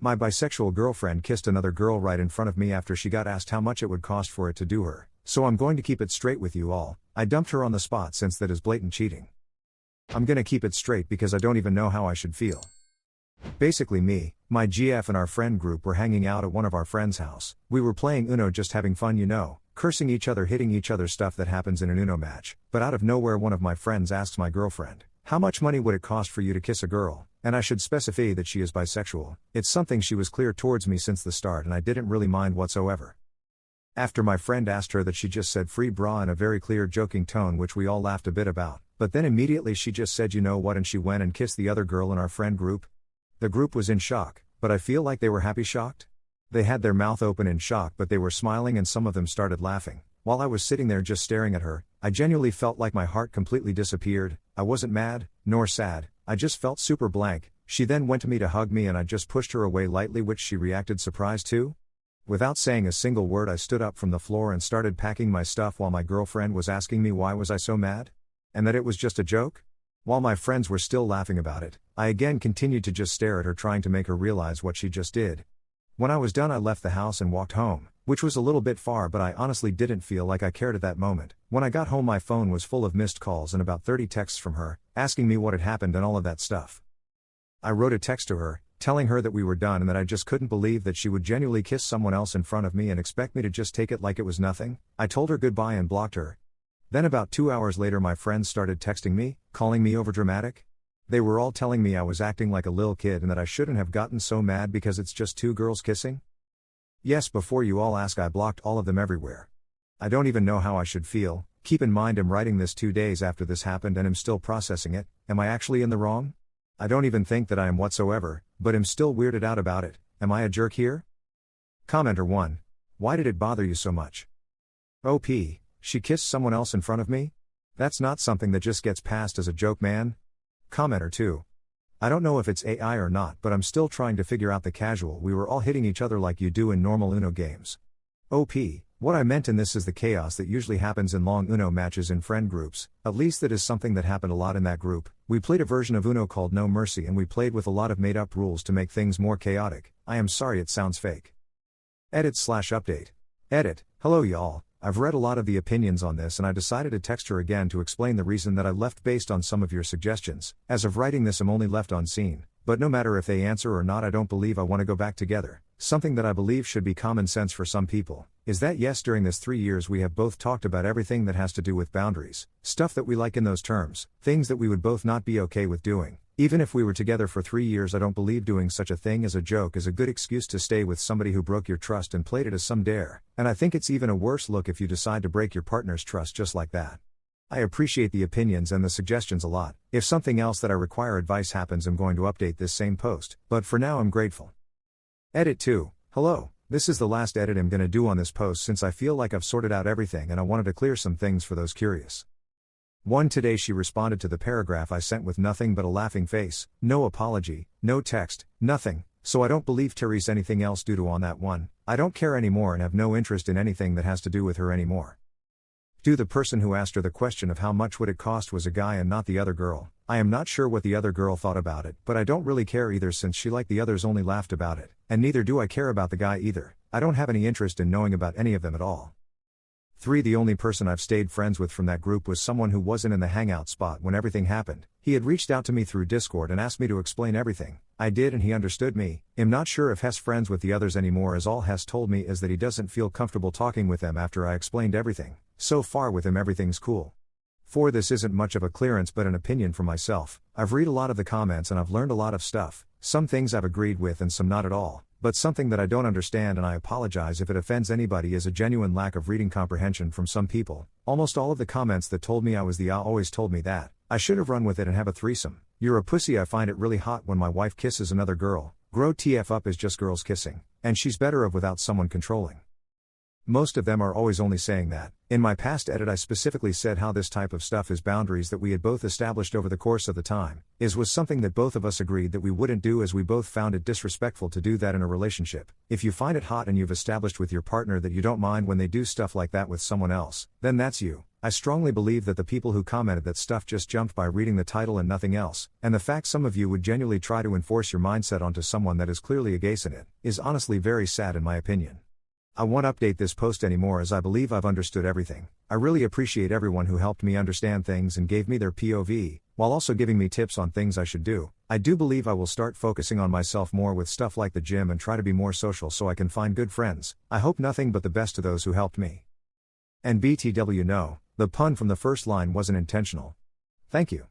My bisexual girlfriend kissed another girl right in front of me after she got asked how much it would cost for it to do her. So I'm going to keep it straight with you all. I dumped her on the spot since that is blatant cheating. I'm gonna keep it straight because I don't even know how I should feel. Basically me, my GF and our friend group were hanging out at one of our friends' house. We were playing Uno, just having fun, cursing each other, hitting each other, stuff that happens in an Uno match. But out of nowhere one of my friends asks my girlfriend, "How much money would it cost for you to kiss a girl?" And I should specify that she is bisexual. It's something she was clear towards me since the start and I didn't really mind whatsoever. After my friend asked her that, she just said free bra in a very clear joking tone, which we all laughed a bit about, but then immediately she just said, "You know what," and she went and kissed the other girl in our friend group. The group was in shock, but I feel like they were happy shocked. They had their mouth open in shock, but they were smiling and some of them started laughing. While I was sitting there just staring at her, I genuinely felt like my heart completely disappeared. I wasn't mad, nor sad, I just felt super blank. She then went to me to hug me and I just pushed her away lightly, which she reacted surprised to. Without saying a single word, I stood up from the floor and started packing my stuff while my girlfriend was asking me why was I so mad? And that it was just a joke? While my friends were still laughing about it, I again continued to just stare at her, trying to make her realize what she just did. When I was done, I left the house and walked home, which was a little bit far, but I honestly didn't feel like I cared at that moment. When I got home, my phone was full of missed calls and about 30 texts from her, asking me what had happened and all of that stuff. I wrote a text to her, telling her that we were done and that I just couldn't believe that she would genuinely kiss someone else in front of me and expect me to just take it like it was nothing. I told her goodbye and blocked her. Then about 2 hours later, my friends started texting me, calling me overdramatic. They were all telling me I was acting like a lil kid and that I shouldn't have gotten so mad because it's just two girls kissing. Yes, before you all ask, I blocked all of them everywhere. I don't even know how I should feel. Keep in mind I'm writing this 2 days after this happened and I'm still processing it. Am I actually in the wrong? I don't even think that I am whatsoever, but am still weirded out about it. Am I a jerk here? Commenter 1. Why did it bother you so much? OP, she kissed someone else in front of me? That's not something that just gets passed as a joke, man. Commenter 2. I don't know if it's AI or not, but I'm still trying to figure out the casual. We were all hitting each other like you do in normal Uno games. OP, what I meant in this is the chaos that usually happens in long Uno matches in friend groups. At least that is something that happened a lot in that group. We played a version of Uno called No Mercy and we played with a lot of made up rules to make things more chaotic. I am sorry it sounds fake. Edit/update. Edit. Hello y'all. I've read a lot of the opinions on this and I decided to text her again to explain the reason that I left based on some of your suggestions. As of writing this, I'm only left on scene, but no matter if they answer or not, I don't believe I want to go back together. Something that I believe should be common sense for some people is that yes, during this 3 years we have both talked about everything that has to do with boundaries, stuff that we like in those terms, things that we would both not be okay with doing. Even if we were together for 3 years, I don't believe doing such a thing as a joke is a good excuse to stay with somebody who broke your trust and played it as some dare, and I think it's even a worse look if you decide to break your partner's trust just like that. I appreciate the opinions and the suggestions a lot. If something else that I require advice happens, I'm going to update this same post, but for now I'm grateful. Edit 2. Hello, this is the last edit I'm gonna do on this post since I feel like I've sorted out everything and I wanted to clear some things for those curious. 1. Today she responded to the paragraph I sent with nothing but a laughing face, no apology, no text, nothing, so I don't believe Therese anything else due to on that one. I don't care anymore and have no interest in anything that has to do with her anymore. 2. The person who asked her the question of how much would it cost was a guy and not the other girl. I am not sure what the other girl thought about it, but I don't really care either since she like the others only laughed about it, and neither do I care about the guy either. I don't have any interest in knowing about any of them at all. 3. The only person I've stayed friends with from that group was someone who wasn't in the hangout spot when everything happened. He had reached out to me through Discord and asked me to explain everything. I did and he understood me. I'm not sure if Hess friends with the others anymore, as all Hess told me is that he doesn't feel comfortable talking with them after I explained everything. So far with him everything's cool. 4. This isn't much of a clearance but an opinion from myself. I've read a lot of the comments and I've learned a lot of stuff. Some things I've agreed with and some not at all. But something that I don't understand, and I apologize if it offends anybody, is a genuine lack of reading comprehension from some people. Almost all of the comments that told me I was the always told me that I should have run with it and have a threesome. You're a pussy. I find it really hot when my wife kisses another girl. Grow TF up is just girls kissing, and she's better off without someone controlling. Most of them are always only saying that. In my past edit I specifically said how this type of stuff is boundaries that we had both established over the course of the time, was something that both of us agreed that we wouldn't do as we both found it disrespectful to do that in a relationship. If you find it hot and you've established with your partner that you don't mind when they do stuff like that with someone else, then that's you. I strongly believe that the people who commented that stuff just jumped by reading the title and nothing else, and the fact some of you would genuinely try to enforce your mindset onto someone that is clearly against it, is honestly very sad in my opinion. I won't update this post anymore as I believe I've understood everything. I really appreciate everyone who helped me understand things and gave me their POV, while also giving me tips on things I should do. I do believe I will start focusing on myself more with stuff like the gym and try to be more social so I can find good friends. I hope nothing but the best to those who helped me. And BTW no, the pun from the first line wasn't intentional. Thank you.